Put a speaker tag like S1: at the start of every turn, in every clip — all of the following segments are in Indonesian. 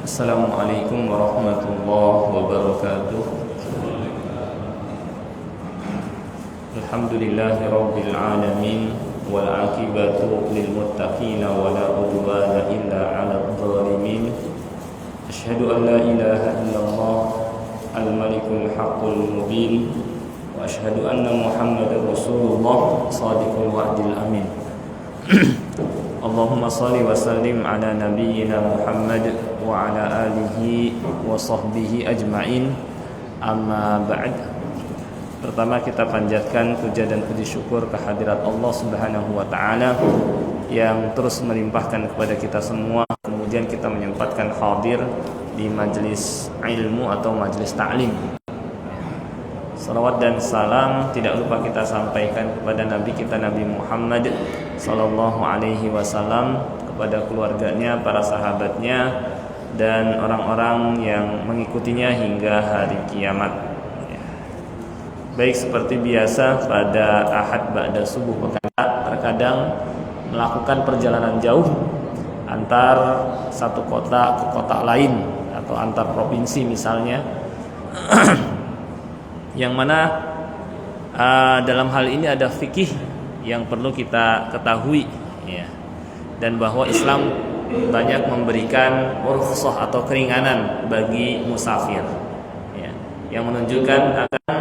S1: Assalamualaikum warahmatullahi wabarakatuh. Alhamdulillahi rabbil alamin, wal aqibatu lil muttaqin, wa la udwana illa 'alal zalimin. Asyhadu an la ilaha illallah al-malikul haqqul mubin, wa asyhadu anna Muhammadar Rasulullah shadiqul wa'dil amin. Allahumma salli wa sallim ala nabiyyina Muhammad wa ala alihi wa sahbihi ajma'in. Amma ba'd. Pertama kita panjatkan puja dan puji syukur kehadirat Allah Subhanahu wa taala yang terus melimpahkan kepada kita semua, kemudian kita menyempatkan hadir di majelis ilmu atau majelis ta'lim. Salawat dan salam tidak lupa kita sampaikan kepada Nabi kita Nabi Muhammad sallallahu alaihi wasallam, kepada keluarganya, para sahabatnya, dan orang-orang yang mengikutinya hingga hari kiamat. Baik, seperti biasa pada Ahad ba'da subuh terkadang melakukan perjalanan jauh antar satu kota ke kota lain atau antar provinsi misalnya. Yang mana dalam hal ini ada fikih yang perlu kita ketahui, ya. Dan bahwa Islam banyak memberikan rukhsah atau keringanan bagi musafir, ya, yang menunjukkan akan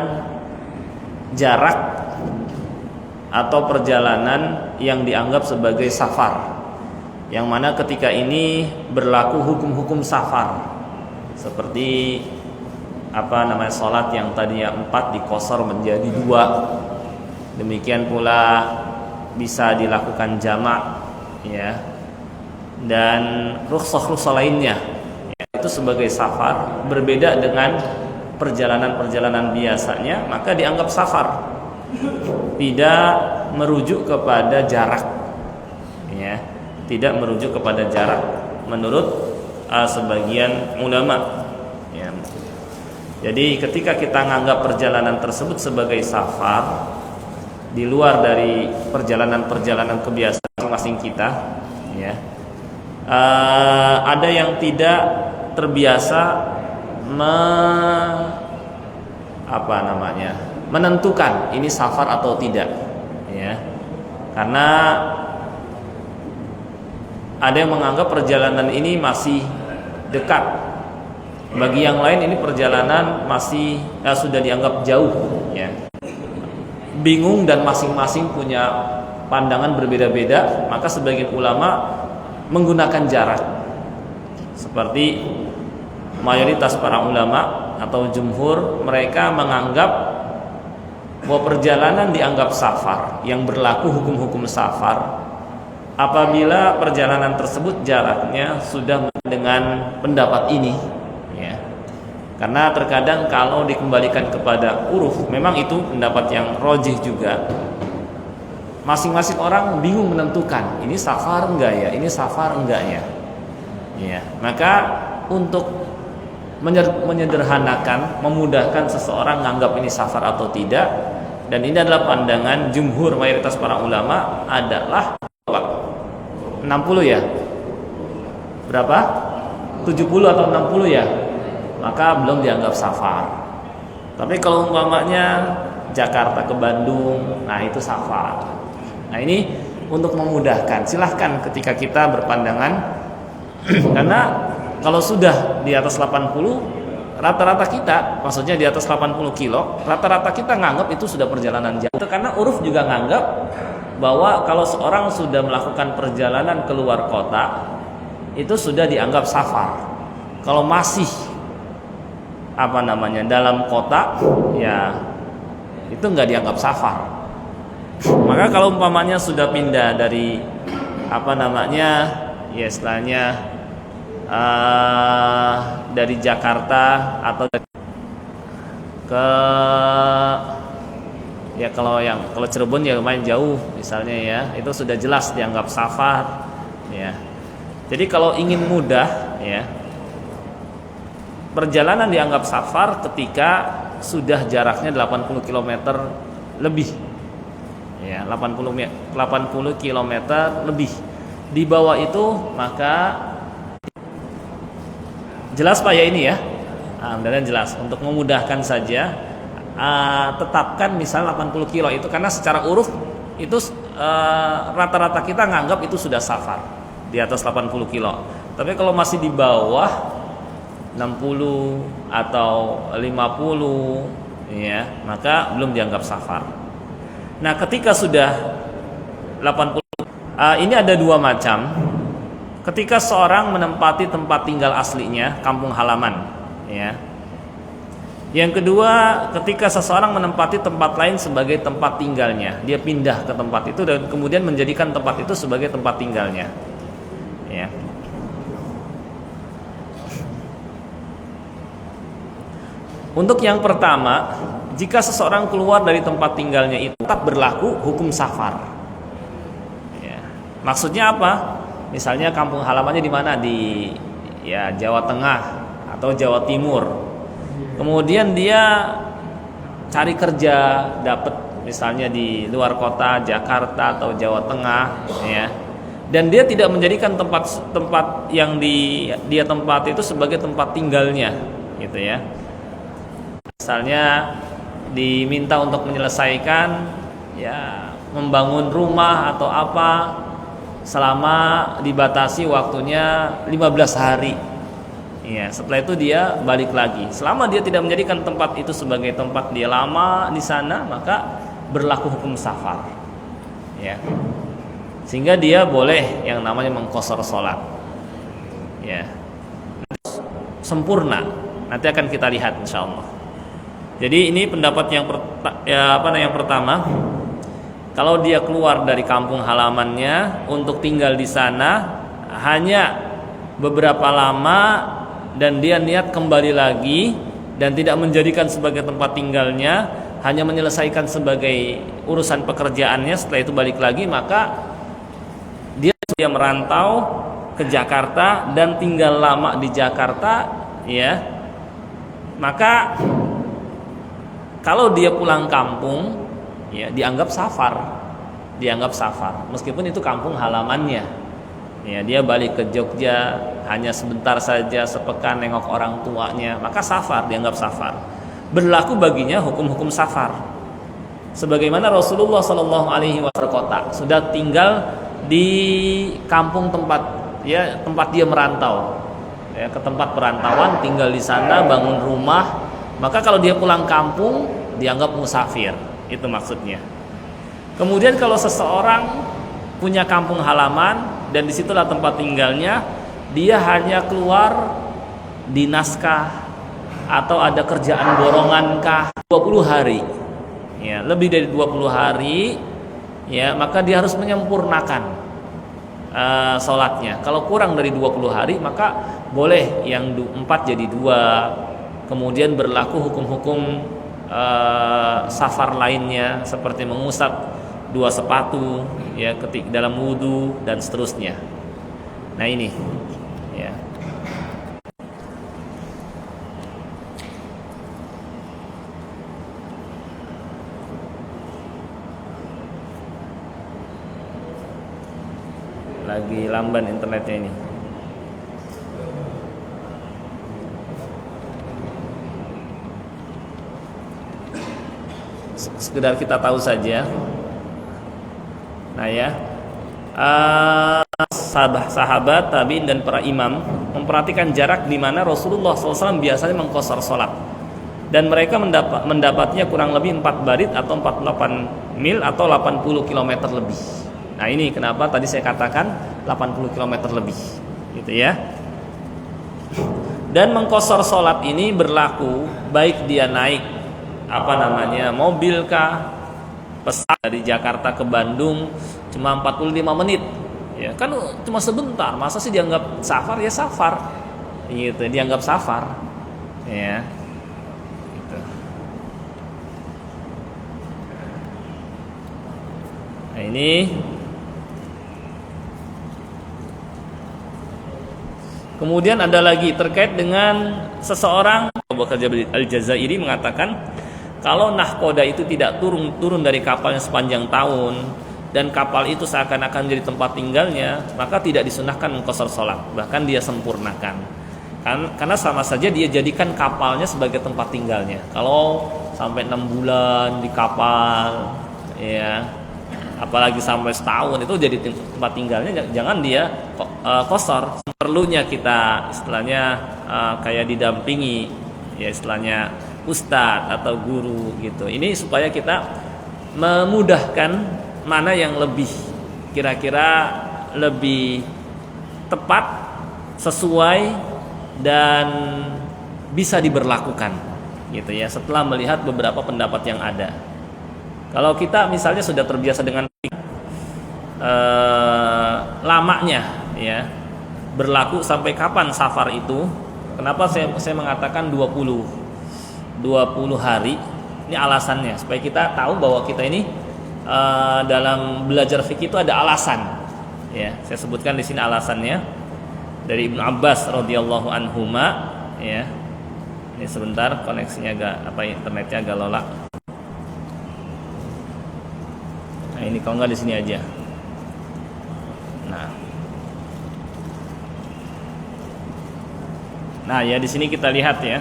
S1: jarak atau perjalanan yang dianggap sebagai safar, yang mana ketika ini berlaku hukum-hukum safar seperti sholat yang tadinya 4 dikosor menjadi 2. Demikian pula bisa dilakukan jamak, ya, dan rukhsah-rukhsah lainnya, ya, itu sebagai safar. Berbeda dengan perjalanan-perjalanan biasanya, maka dianggap safar, tidak merujuk kepada jarak, ya, tidak merujuk kepada jarak menurut sebagian ulama, ya. Jadi ketika kita menganggap perjalanan tersebut sebagai safar, di luar dari perjalanan-perjalanan kebiasaan masing-masing kita, ya, ada yang tidak terbiasa menentukan ini safar atau tidak, ya, karena ada yang menganggap perjalanan ini masih dekat. Bagi yang lain ini perjalanan masih sudah dianggap jauh, ya. Bingung dan masing-masing punya pandangan berbeda-beda, maka sebagian ulama menggunakan jarak. Seperti mayoritas para ulama atau jumhur, mereka menganggap bahwa perjalanan dianggap safar, yang berlaku hukum-hukum safar apabila perjalanan tersebut jaraknya sudah dengan pendapat ini. Karena terkadang kalau dikembalikan kepada uruf, memang itu pendapat yang rojih juga. Masing-masing orang bingung menentukan ini safar enggak ya, ini safar enggak ya. Ya, maka untuk menyederhanakan, memudahkan seseorang menganggap ini safar atau tidak, dan ini adalah pandangan jumhur mayoritas para ulama, adalah 60 ya. Berapa? 70 atau 60 ya? Maka belum dianggap safar. Tapi kalau umpamanya Jakarta ke Bandung, nah itu safar. Nah ini untuk memudahkan, silahkan ketika kita berpandangan karena kalau sudah di atas 80, rata-rata kita, maksudnya di atas 80 kilo, rata-rata kita nganggap itu sudah perjalanan jauh. Karena uruf juga nganggap bahwa kalau seorang sudah melakukan perjalanan keluar kota, itu sudah dianggap safar. Kalau masih dalam kota, ya itu nggak dianggap safar. Maka kalau umpamanya sudah pindah dari ya istilahnya dari Jakarta atau ke, ya kalau Cirebon ya lumayan jauh misalnya, ya itu sudah jelas dianggap safar, ya. Jadi kalau ingin mudah, ya, perjalanan dianggap safar ketika sudah jaraknya 80 km lebih, ya, 80 km lebih. di bawah itu, maka jelas Pak ya ini ya. Mudah-mudahan jelas. Untuk memudahkan saja, tetapkan misal 80 kilo itu, karena secara uruf itu rata-rata kita nganggap itu sudah safar di atas 80 kilo. Tapi kalau masih di bawah 60 atau 50 ya, maka belum dianggap safar. Nah, ketika sudah 80, ini ada dua macam. Ketika seorang menempati tempat tinggal aslinya, kampung halaman, ya. Yang kedua, ketika seseorang menempati tempat lain sebagai tempat tinggalnya, dia pindah ke tempat itu dan kemudian menjadikan tempat itu sebagai tempat tinggalnya, ya. Untuk yang pertama, jika seseorang keluar dari tempat tinggalnya itu tetap berlaku hukum safar. Ya. Maksudnya apa? Misalnya kampung halamannya di mana, di ya Jawa Tengah atau Jawa Timur. Kemudian dia cari kerja, dapat misalnya di luar kota, Jakarta atau Jawa Tengah, ya. Dan dia tidak menjadikan tempat yang dia tempat itu sebagai tempat tinggalnya, gitu ya. Misalnya diminta untuk menyelesaikan ya membangun rumah atau apa, selama dibatasi waktunya 15 hari. Ya, setelah itu dia balik lagi. Selama dia tidak menjadikan tempat itu sebagai tempat dia lama di sana, maka berlaku hukum safar. Ya. Sehingga dia boleh yang namanya mengqashar salat. Ya. Sempurna. Nanti akan kita lihat insyaallah. Jadi ini pendapat yang pertama. Kalau dia keluar dari kampung halamannya untuk tinggal di sana hanya beberapa lama dan dia niat kembali lagi dan tidak menjadikan sebagai tempat tinggalnya, hanya menyelesaikan sebagai urusan pekerjaannya, setelah itu balik lagi, maka dia merantau ke Jakarta dan tinggal lama di Jakarta, ya. Maka kalau dia pulang kampung, ya dianggap safar, meskipun itu kampung halamannya. Ya, dia balik ke Jogja hanya sebentar saja, sepekan nengok orang tuanya, maka safar, dianggap safar. Berlaku baginya hukum-hukum safar. Sebagaimana Rasulullah SAW kota sudah tinggal di kampung tempat dia merantau, ya, ke tempat perantauan, tinggal di sana, bangun rumah. Maka kalau dia pulang kampung dianggap musafir, itu maksudnya. Kemudian kalau seseorang punya kampung halaman dan disitulah tempat tinggalnya, dia hanya keluar dinaskah atau ada kerjaan borongankah 20 hari, ya, lebih dari 20 hari, ya, maka dia harus menyempurnakan sholatnya. Kalau kurang dari 20 hari, maka boleh yang 4 jadi 2. Kemudian berlaku hukum-hukum safar lainnya seperti mengusap 2 sepatu, ya, ketik dalam wudu dan seterusnya. Nah ini, ya. Lagi lamban internetnya ini. Sekedar kita tahu saja. Nah ya, sahabat, tabi'in dan para imam memperhatikan jarak di mana Rasulullah SAW biasanya mengqashar salat, dan mereka mendapatnya kurang lebih 4 barid atau 48 mil atau 80 km lebih. Nah ini kenapa tadi saya katakan 80 km lebih, gitu ya. Dan mengqashar salat ini berlaku baik dia naik mobil kah, pesawat dari Jakarta ke Bandung cuma 45 menit, ya kan cuma sebentar, masa sih dianggap safar? Ya safar, gitu, dianggap safar, ya, gitu. Nah ini kemudian ada lagi terkait dengan seseorang. Abu Bakar Al-Jazairi mengatakan, kalau nahkoda itu tidak turun dari kapalnya sepanjang tahun, dan kapal itu seakan-akan jadi tempat tinggalnya, maka tidak disunahkan mengqashar sholat, bahkan dia sempurnakan. Karena sama saja dia jadikan kapalnya sebagai tempat tinggalnya. Kalau sampai 6 bulan di kapal, ya, apalagi sampai setahun itu jadi tempat tinggalnya, jangan dia qashar. Perlunya kita istilahnya kayak didampingi, ya istilahnya ustadz atau guru gitu. Ini supaya kita memudahkan mana yang lebih kira-kira lebih tepat, sesuai dan bisa diberlakukan gitu ya, setelah melihat beberapa pendapat yang ada. Kalau kita misalnya sudah terbiasa dengan lamanya ya, berlaku sampai kapan safar itu, kenapa saya mengatakan 20 hari. Ini alasannya supaya kita tahu bahwa kita ini dalam belajar fikih itu ada alasan. Ya, saya sebutkan di sini alasannya dari Ibnu Abbas radhiyallahu anhuma. Ya, ini sebentar koneksinya internetnya agak lolak. Nah, ini kalau nggak di sini aja. Nah ya di sini kita lihat ya.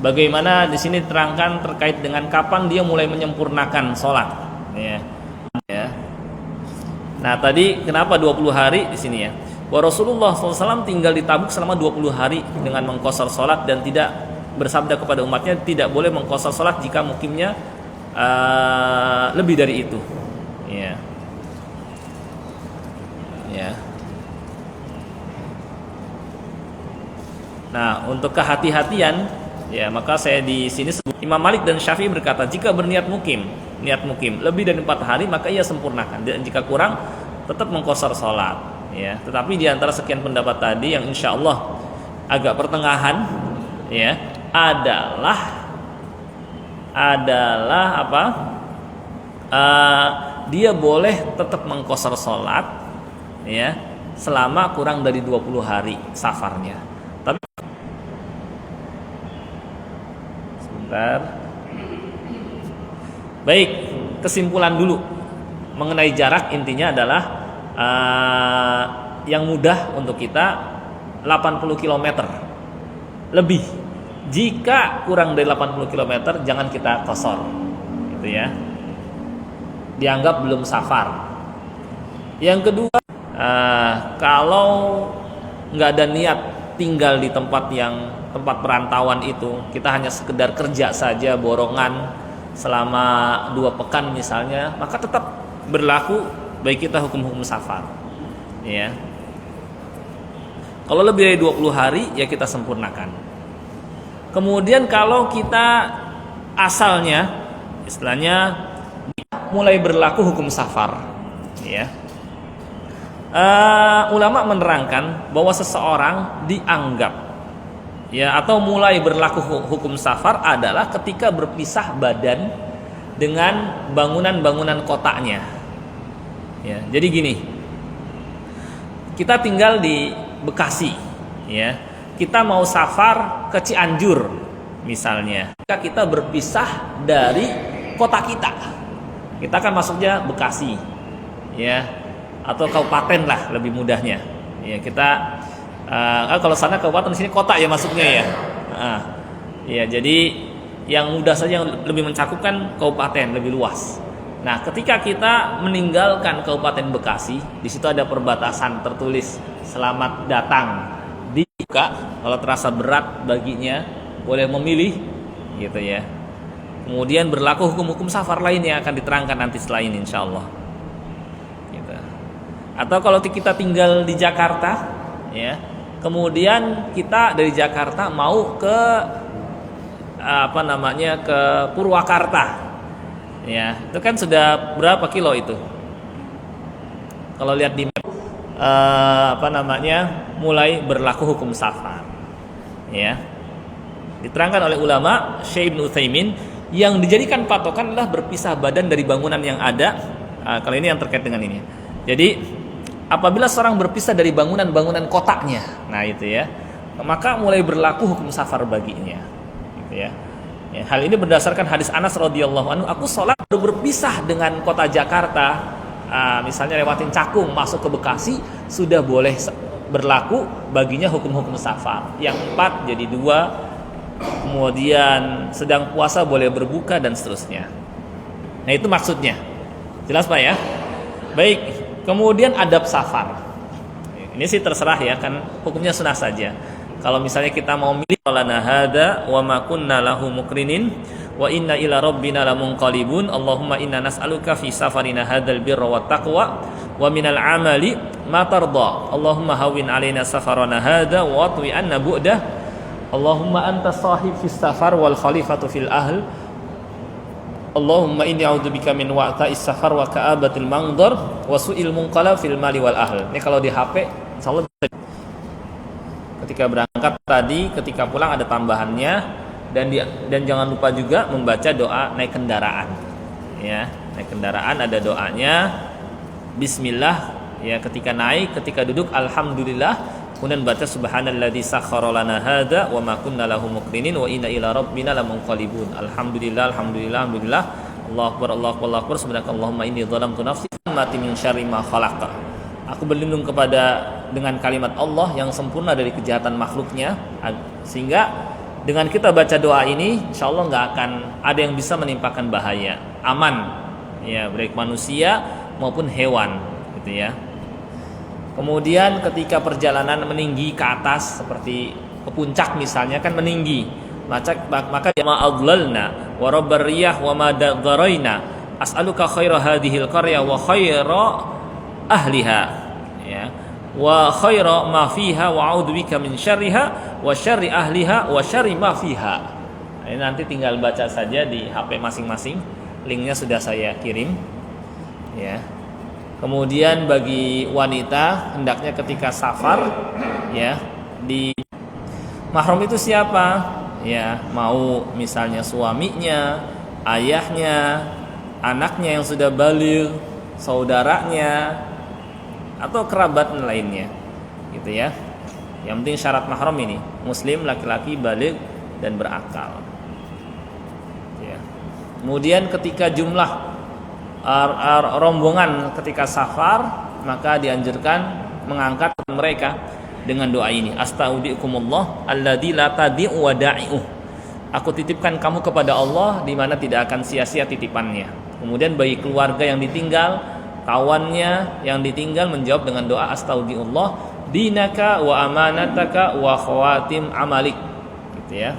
S1: Bagaimana di sini terangkan terkait dengan kapan dia mulai menyempurnakan sholat, ya. Nah tadi kenapa 20 hari di sini ya? Bahwa Rasulullah SAW tinggal di Tabuk selama 20 hari dengan mengqashar sholat dan tidak bersabda kepada umatnya tidak boleh mengqashar sholat jika mukimnya lebih dari itu, ya. Nah, untuk kehati-hatian, ya maka saya di sini sebut Imam Malik dan Syafi'i berkata jika berniat mukim lebih dari 4 hari maka ia sempurnakan, dan jika kurang tetap mengqashar sholat, ya. Tetapi di antara sekian pendapat tadi yang insya Allah agak pertengahan, ya, adalah apa? Dia boleh tetap mengqashar sholat, ya, selama kurang dari 20 hari safarnya. Tapi baik, kesimpulan dulu mengenai jarak, intinya adalah yang mudah untuk kita 80 km lebih. Jika kurang dari 80 km jangan kita qashar, gitu ya, dianggap belum safar. Yang kedua, kalau nggak ada niat tinggal di tempat perantauan itu, kita hanya sekedar kerja saja borongan selama 2 pekan misalnya, maka tetap berlaku bagi kita hukum-hukum safar, ya. Kalau lebih dari 20 hari ya kita sempurnakan. Kemudian kalau kita asalnya istilahnya mulai berlaku hukum safar, ya. Ulama menerangkan bahwa seseorang dianggap, ya, atau mulai berlaku hukum safar adalah ketika berpisah badan dengan bangunan-bangunan kotanya, ya. Jadi gini, kita tinggal di Bekasi, ya, kita mau safar ke Cianjur misalnya, kita berpisah dari kota kita kan masuknya Bekasi, ya, atau kabupaten lah lebih mudahnya, ya. Kita kalau sana kabupaten, di sini kota ya masuknya, ya. Ya, jadi yang mudah saja, yang lebih mencakup kan kabupaten, lebih luas. Nah, ketika kita meninggalkan Kabupaten Bekasi, di situ ada perbatasan tertulis selamat datang di Buka. Kalau terasa berat baginya boleh memilih, gitu ya. Kemudian berlaku hukum-hukum safar lain yang akan diterangkan nanti setelah ini insyaallah. Gitu. Atau kalau kita tinggal di Jakarta, ya, kemudian kita dari Jakarta mau ke ke Purwakarta, ya, itu kan sudah berapa kilo itu? Kalau lihat di map, mulai berlaku hukum safar, ya. Diterangkan oleh ulama Syekh Ibnu Utsaimin, yang dijadikan patokan adalah berpisah badan dari bangunan yang ada. Kalau ini yang terkait dengan ini. Jadi apabila seorang berpisah dari bangunan-bangunan kotanya, nah itu ya, maka mulai berlaku hukum safar baginya, gitu ya. Hal ini berdasarkan hadis Anas radhiyallahu anhu, aku sholat baru berpisah dengan kota Jakarta, misalnya lewatin Cakung masuk ke Bekasi, sudah boleh berlaku baginya hukum-hukum safar. Yang 4 jadi 2, kemudian sedang puasa boleh berbuka dan seterusnya. Nah itu maksudnya, jelas Pak ya? Baik, kemudian adab safar. Ini sih terserah ya, kan hukumnya sunnah saja. Kalau misalnya kita mau milih lana hada wa ma kunna lahu mukrinin wa inna ila rabbina lamunqalibun, Allahumma inna nas'aluka fi safarina hadzal birra wat taqwa wa minal amali ma tarda, Allahumma hawwin alaina safarana hadza wa atwi anna bu'dah, Allahumma anta sahib fis safar wal khalifatu fil ahl, Allahumma inni a'udzubika min wa'ta'is safar wa ka'abatil mangdar wa su'il munqalab fil mali wal ahl. Ini kalau di HP insyaallah ketika berangkat tadi, ketika pulang ada tambahannya, dan jangan lupa juga membaca doa naik kendaraan. Ya, naik kendaraan ada doanya. Bismillah ya ketika naik, ketika duduk alhamdulillah, kemudian baca subhanalladzi sakhkhara lana hadza wa ma kunna lahu muqrinin wa inna ila rabbina lamunqalibun. Alhamdulillah, alhamdulillah, alhamdulillah. Allahu akbar, Allahu akbar, Allahu akbar. Subhanakallahumma inni dzalamtu nafsi mati min syarri ma khalaq. Aku berlindung dengan kalimat Allah yang sempurna dari kejahatan makhluknya, sehingga dengan kita baca doa ini insyaallah nggak akan ada yang bisa menimpakan bahaya, aman ya, baik manusia maupun hewan gitu ya. Kemudian ketika perjalanan meninggi ke atas seperti ke puncak misalnya kan meninggi, maka ma adlalna wa rabbar riyah wa ma daraina as'aluka khaira hadhil qarya wa khaira ahliha ya wa khaira ma fiha wa a'udzubika min syarriha wa syarri ahliha wa syarri ma fiha. Ini nanti tinggal baca saja di HP masing-masing, linknya sudah saya kirim ya. Kemudian bagi wanita hendaknya ketika safar ya, di mahram itu siapa ya, mau misalnya suaminya, ayahnya, anaknya yang sudah baligh, saudaranya, atau kerabat lainnya gitu ya. Yang penting syarat mahram ini muslim, laki-laki, baligh dan berakal ya. Kemudian ketika jumlah rombongan ketika safar, maka dianjurkan mengangkat mereka dengan doa ini, astaudikumullah alladzi la tadi'u wada'i'uh, aku titipkan kamu kepada Allah di mana tidak akan sia-sia titipannya. Kemudian bagi keluarga yang ditinggal, kawannya yang ditinggal menjawab dengan doa astaudiullah dinaka wa amanataka wa khawatim amalik gitu ya.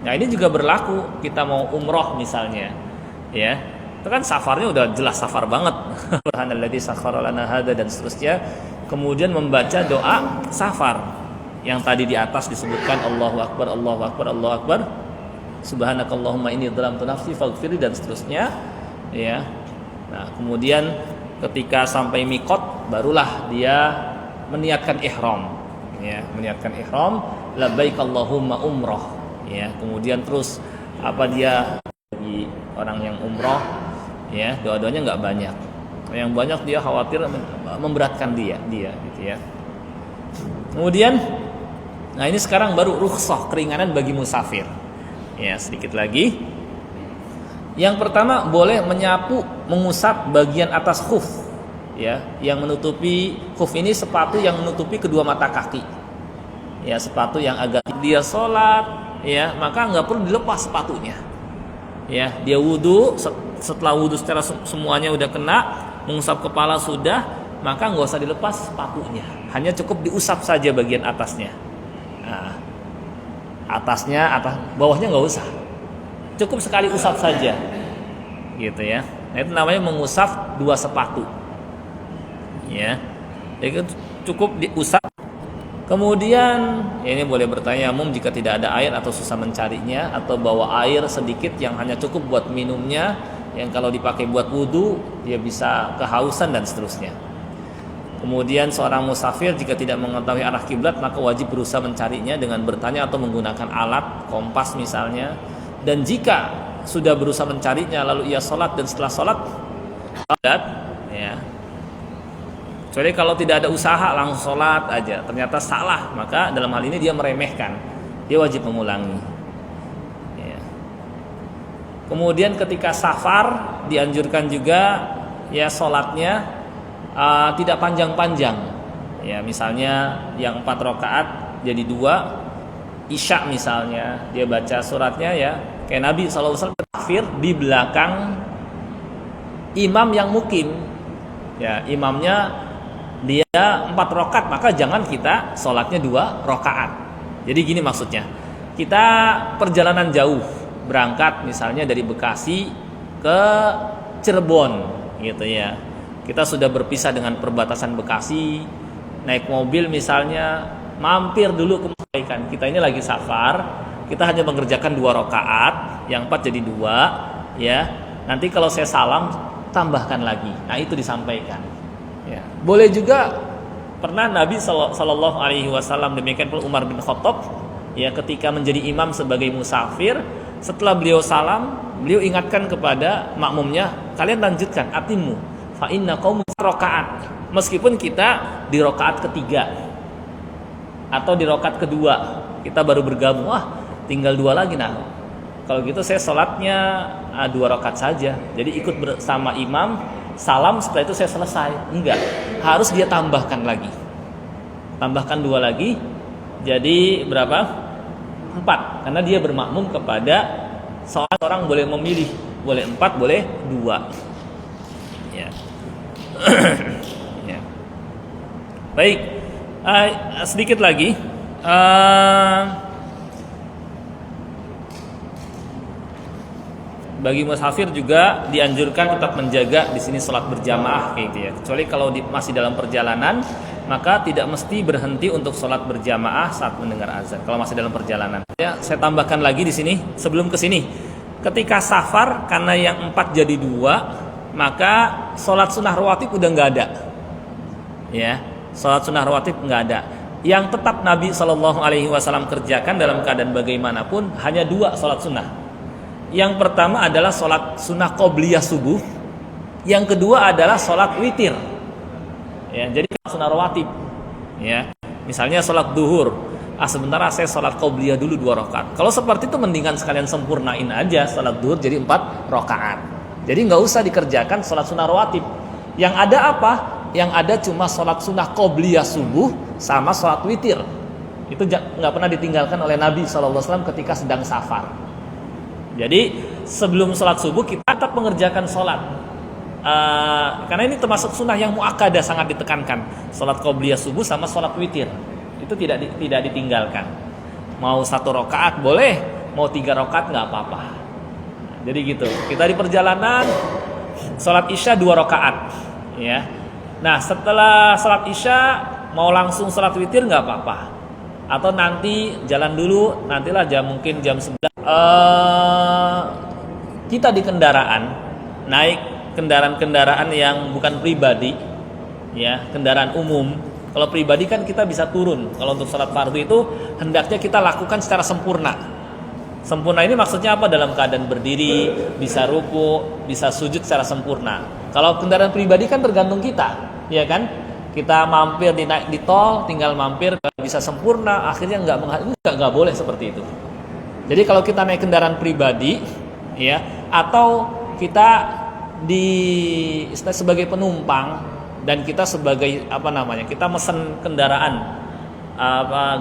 S1: Nah ini juga berlaku kita mau umroh misalnya ya, itu kan safarnya udah jelas safar banget subhanalladzi sakhkhara lana hadza dan seterusnya. Kemudian membaca doa safar yang tadi di atas disebutkan, Allahu akbar, Allahu akbar, Allahu akbar, subhanakallahumma inni dzalamtu nafsi faghfirli dan seterusnya ya. Nah kemudian ketika sampai mikot barulah dia meniatkan ihram ya, meniatkan ihram labbaik Allahumma umrah ya. Kemudian terus dia bagi orang yang umroh ya, doa-doanya nggak banyak, yang banyak dia khawatir memberatkan dia gitu ya. Kemudian nah ini sekarang baru rukhsah, keringanan bagi musafir ya, sedikit lagi. Yang pertama boleh menyapu, mengusap bagian atas khuf ya, yang menutupi khuf ini sepatu yang menutupi kedua mata kaki ya, sepatu yang agak dia sholat ya, maka nggak perlu dilepas sepatunya ya. Dia wudu, setelah wudu secara semuanya udah kena, mengusap kepala sudah, maka nggak usah dilepas sepatunya, hanya cukup diusap saja bagian atasnya. Nah, atasnya, bawahnya nggak usah, cukup sekali usap saja gitu ya. Nah itu namanya mengusap dua sepatu ya, jadi cukup diusap. Kemudian ya ini boleh bertayamum jika tidak ada air atau susah mencarinya, atau bawa air sedikit yang hanya cukup buat minumnya, yang kalau dipakai buat wudu dia bisa kehausan dan seterusnya. Kemudian seorang musafir jika tidak mengetahui arah kiblat, maka wajib berusaha mencarinya dengan bertanya atau menggunakan alat kompas misalnya. Dan jika sudah berusaha mencarinya lalu ia sholat dan setelah sholat ya, Kecuali kalau tidak ada usaha langsung sholat aja, ternyata salah, maka dalam hal ini dia meremehkan, dia wajib mengulangi. Ya. Kemudian ketika safar dianjurkan juga ya sholatnya tidak panjang-panjang. Ya, misalnya yang 4 rakaat jadi 2, Isya misalnya dia baca suratnya ya kayak Nabi SAW takfir di belakang imam yang mukim. Ya, imamnya dia 4 rakaat, maka jangan kita sholatnya 2 rakaat. Jadi gini maksudnya, kita perjalanan jauh, berangkat misalnya dari Bekasi ke Cirebon gitu ya. Kita sudah berpisah dengan perbatasan Bekasi, naik mobil misalnya, mampir dulu ke kebaikan. Kita ini lagi safar, kita hanya mengerjakan 2 rakaat, yang 4 jadi 2 ya. Nanti kalau saya salam tambahkan lagi. Nah, itu disampaikan. Ya. Boleh juga, pernah Nabi sallallahu alaihi wasallam, demikian pula Umar bin Khattab ya, ketika menjadi imam sebagai musafir, setelah beliau salam, beliau ingatkan kepada makmumnya, kalian lanjutkan atimu fa inna qaum rakaat. Meskipun kita di rakaat ketiga atau di rakaat kedua, kita baru bergabung, tinggal 2 lagi. Nah, kalau gitu saya sholatnya 2 rakaat saja. Jadi ikut bersama imam, salam, setelah itu saya selesai. Enggak, harus dia tambahkan lagi. Tambahkan 2 lagi, jadi berapa? 4. Karena dia bermakmum kepada seorang boleh memilih, boleh 4, boleh 2. Ya. Ya. Baik, sedikit lagi. Bagi musafir juga dianjurkan tetap menjaga di sini sholat berjamaah kayak gitu ya. Kecuali kalau masih dalam perjalanan, maka tidak mesti berhenti untuk sholat berjamaah saat mendengar azan. Kalau masih dalam perjalanan. Ya, saya tambahkan lagi di sini sebelum ke sini. Ketika safar, karena yang 4 jadi 2, maka sholat sunnah rawatib udah nggak ada. Ya, sholat sunnah rawatib nggak ada. Yang tetap Nabi Shallallahu Alaihi Wasallam kerjakan dalam keadaan bagaimanapun hanya 2 sholat sunnah. Yang pertama adalah sholat sunnah qobliyah subuh. Yang kedua adalah sholat witir. Ya, jadi sunnah rawatib. Ya, misalnya sholat duhur. Sebentar saya sholat qobliyah dulu 2 rakaat. Kalau seperti itu mendingan sekalian sempurnain aja sholat duhur jadi 4 rakaat. Jadi nggak usah dikerjakan sholat sunnah rawatib. Yang ada apa? Yang ada cuma sholat sunnah qobliyah subuh sama sholat witir. Itu nggak pernah ditinggalkan oleh Nabi SAW ketika sedang safar. Jadi sebelum sholat subuh kita tetap mengerjakan sholat, karena ini termasuk sunnah yang muakkadah, sangat ditekankan. Sholat qobliyah subuh sama sholat witir itu tidak ditinggalkan. Mau 1 rakaat boleh, mau 3 rakaat nggak apa-apa. Jadi gitu. Kita di perjalanan, sholat isya 2 rakaat, ya. Nah, setelah sholat isya mau langsung sholat witir nggak apa-apa. Atau nanti jalan dulu, nantilah mungkin jam 11. Kita di kendaraan, naik kendaraan-kendaraan yang bukan pribadi, ya, kendaraan umum. Kalau pribadi kan kita bisa turun. Kalau untuk sholat fardu itu hendaknya kita lakukan secara sempurna. Sempurna ini maksudnya apa? Dalam keadaan berdiri, bisa ruku, bisa sujud secara sempurna. Kalau kendaraan pribadi kan tergantung kita, ya kan? Kita mampir di tol, tinggal mampir, bisa sempurna, akhirnya nggak boleh seperti itu. Jadi kalau kita naik kendaraan pribadi, ya, atau kita sebagai penumpang dan kita sebagai kita mesen kendaraan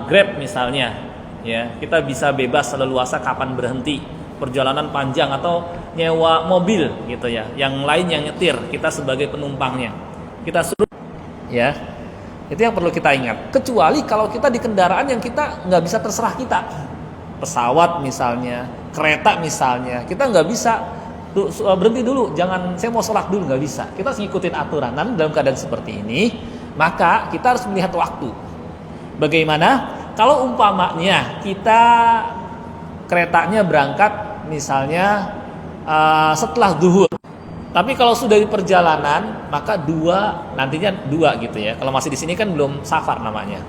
S1: Grab misalnya, ya, kita bisa bebas leluasa kapan berhenti, perjalanan panjang atau nyewa mobil gitu ya, yang lain yang nyetir, kita sebagai penumpangnya, kita suruh, ya, itu yang perlu kita ingat. Kecuali kalau kita di kendaraan yang kita nggak bisa terserah kita, pesawat misalnya, kereta misalnya, kita nggak bisa berhenti dulu, jangan saya mau sholat dulu, nggak bisa. Kita harus ngikutin aturan. Dan dalam keadaan seperti ini, maka kita harus melihat waktu. Bagaimana kalau umpamanya kita keretanya berangkat misalnya setelah zuhur, tapi kalau sudah di perjalanan maka nantinya 2 gitu ya. Kalau masih di sini kan belum safar namanya,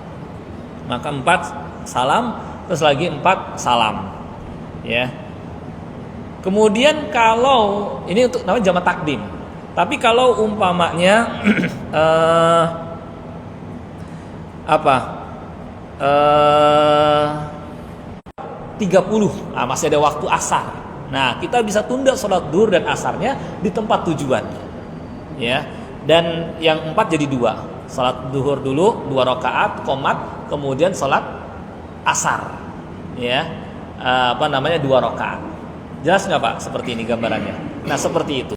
S1: maka 4 salam, terus lagi 4 salam, ya. Kemudian kalau ini untuk namanya jamak takdim. Tapi kalau umpamanya apa 30, masih ada waktu asar. Nah, kita bisa tunda sholat duhur dan asarnya di tempat tujuan, ya. Dan yang 4 jadi 2, sholat duhur dulu 2 rakaat qomat, kemudian sholat asar, ya, 2 rakaat. Jelas nggak Pak? Seperti ini gambarannya. Nah, seperti itu.